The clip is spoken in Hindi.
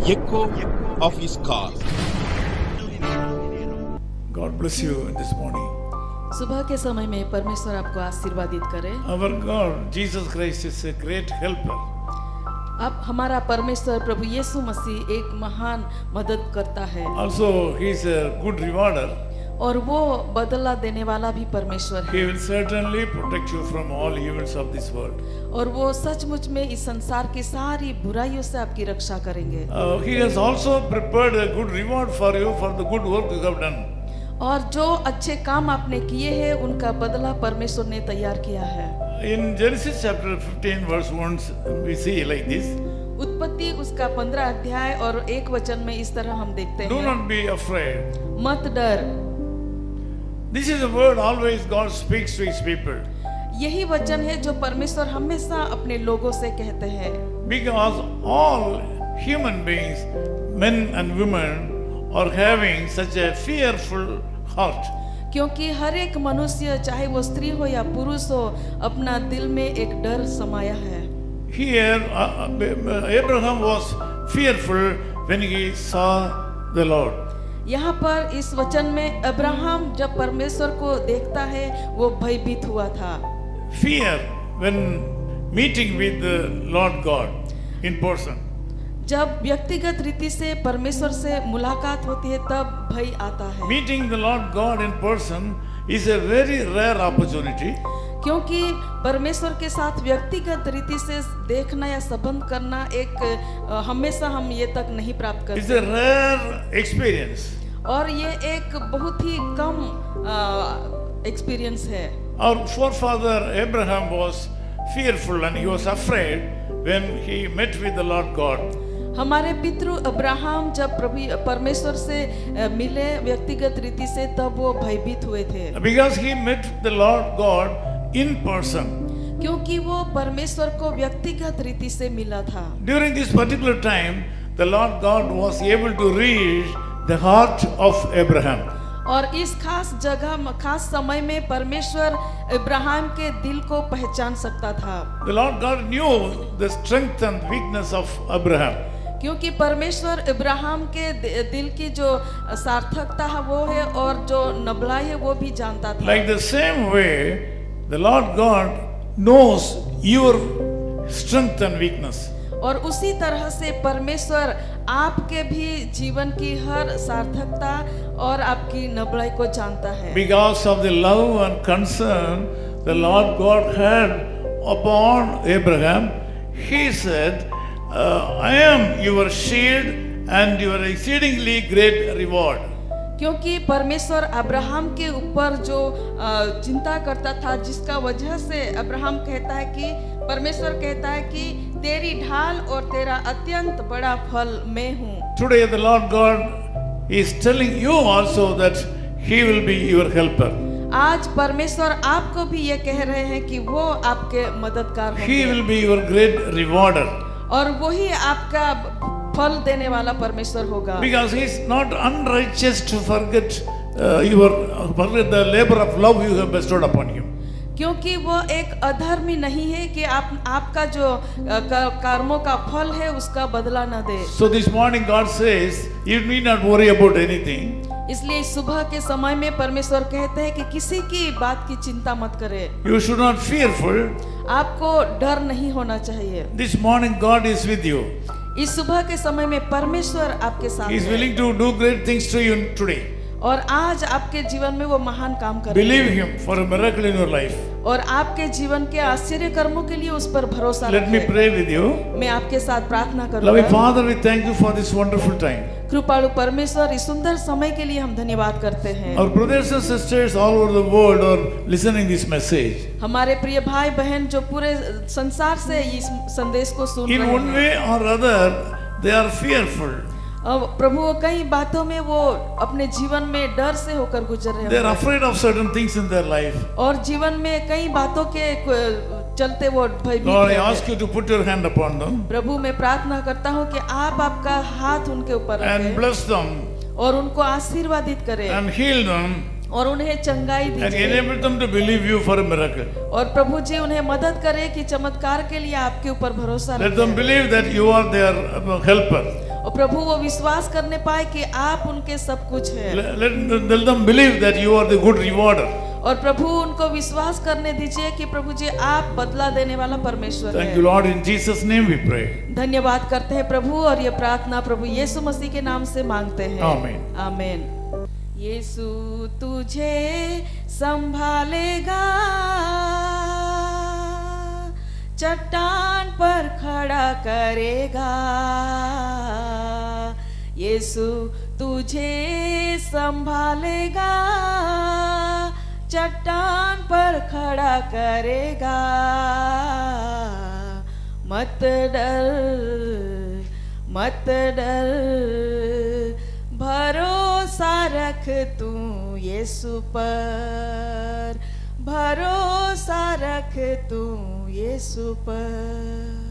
echo of his call. God bless you this morning. सुबह के समय में परमेश्वर आपको आशीर्वादित करे। Our God, Jesus Christ, is a great helper. अब हमारा परमेश्वर प्रभु यीशु मसीह एक महान मदद करता है Also, He is a good rewarder. और वो बदला देने वाला भी परमेश्वर है He will certainly protect you from all evils of this world. और वो सचमुच में इस संसार की सारी बुराइयों से आपकी रक्षा करेंगे। He has also prepared a good reward for you for the good work you have done. और जो अच्छे काम आपने किए हैं उनका बदला परमेश्वर ने तैयार किया है। In Genesis chapter 15 verse 1 we see like this. उत्पत्ति उसका 15 अध्याय और 1 वचन में इस तरह हम देखते Do हैं, not be afraid. मत डर। This is a word always God speaks to His people. यही वचन है जो परमेश्वर हमेशा अपने लोगों से कहते हैं, Because all human beings, men and women, are having such a fearful heart. क्योंकि हर एक मनुष्य चाहे वो स्त्री हो या पुरुष हो अपना दिल में एक डर समाया है। Here, Abraham was fearful when he saw the Lord. यहाँ पर इस वचन में अब्राहम जब परमेश्वर को देखता है वो भयभीत हुआ था। Fear when meeting with the Lord God in person. जब व्यक्तिगत रीति से परमेश्वर से मुलाकात होती है तब भय आता है। Meeting the Lord God in person is a very rare opportunity. क्योंकि परमेश्वर के साथ व्यक्तिगत रीति से देखना या संबंध करना एक हमेशा हम ये तक नहीं प्राप्त It's करते a rare experience. और ये एक बहुत ही कम एक्सपीरियंस है। Our forefather Abraham was fearful and he was afraid when he met with the Lord God. हमारे पितृ अब्राहम जब परमेश्वर से मिले व्यक्तिगत रीति से तब वो भयभीत हुए थे Because he met the Lord God in person. क्योंकि वो परमेश्वर को व्यक्तिगत रीति से मिला था। During this particular time, the Lord God was able to reach the heart of Abraham. और इस खास जगह खास समय में परमेश्वर अब्राहम के दिल को पहचान सकता था। The Lord God knew the strength and weakness of Abraham. क्योंकि परमेश्वर अब्राहम के दिल की जो सार्थकता है वो है और जो नबलाई है वो भी जानता था। Like the same way, the Lord God knows your strength and weakness. और उसी तरह से परमेश्वर आपके भी जीवन की हर सार्थकता और आपकी नबलाई को जानता है। Because of the love and concern the Lord God had upon Abraham, He said, I am your shield and your exceedingly great reward. क्योंकि परमेश्वर अब्राहम के ऊपर जो चिंता करता था जिसका वजह से अब्राहम कहता है कि परमेश्वर कहता है कि तेरी ढाल और तेरा अत्यंत बड़ा फल मैं हूँ। Today the Lord God is telling you also that He will be your helper. आज परमेश्वर आपको भी ये कह रहे हैं कि वो आपके मददगार He होंगे will be your great rewarder. और वही आपका फल देने वाला परमेश्वर होगा। Because He is not unrighteous to forget the labor of love you have bestowed upon Him. क्योंकि वो एक अधर्मी नहीं है कि आपका जो कर्मों का फल है उसका बदला न दे। So this morning God says, you need not worry about anything. इसलिए सुबह के समय में परमेश्वर कहते हैं कि किसी की बात की चिंता मत करें। You should not fearful. आपको डर नहीं होना चाहिए। This morning God is with you. इस सुबह के समय में परमेश्वर आपके साथ He is है willing to do great things to you today. और आज आपके जीवन में वो महान काम करेंगे। Believe Him for a miracle in your life. और आपके जीवन के आश्चर्य कर्मों के लिए उस पर भरोसा Let me रखें। pray with you. मैं आपके साथ प्रार्थना Loving करूंगा। Father, we thank you for this wonderful time. कृपालु परमेश्वर इस सुंदर समय के लिए हम धन्यवाद करते हैं। Our brothers and sisters all over the world are listening this message. हमारे प्रिय भाई बहन जो पूरे संसार से इस संदेश को सुन In रहे one हैं, way or other, they are fearful. अब प्रभु कई बातों में वो अपने जीवन में डर से होकर गुजर रहे They are हैं afraid of certain things in their life. और जीवन में कई बातों के चलते वो भयभीत Lord, I हैं। ask you to put your hand upon them प्रभु मैं प्रार्थना करता हूँ कि आप आपका हाथ उनके ऊपर and रखें bless them और उनको आशीर्वादित करें and heal them और उन्हें चंगाई and दीजिए enable them to believe you for a miracle. और प्रभु जी उन्हें मदद करें कि चमत्कार के लिए आपके ऊपर भरोसा Let them रखें believe that you are their helper. और प्रभु वो विश्वास करने पाए कि आप उनके सब कुछ हैं। Let them believe that you are the good rewarder. और प्रभु उनको विश्वास करने दीजिए कि प्रभु जी आप बदला देने वाला परमेश्वर Thank हैं। you, Lord. In Jesus' name we pray. धन्यवाद करते हैं प्रभु, और ये प्रार्थना प्रभु यीशु मसीह के नाम से मांगते हैं। आमीन। आमीन। यीशु तुझे संभालेगा, चट्टान पर खड़ा करेगा। यीशु तुझे संभालेगा, चट्टान पर खड़ा करेगा। मत डर, मत डर, भरोसा रख तू यीशु पर, भरोसा रख तू यीशु पर।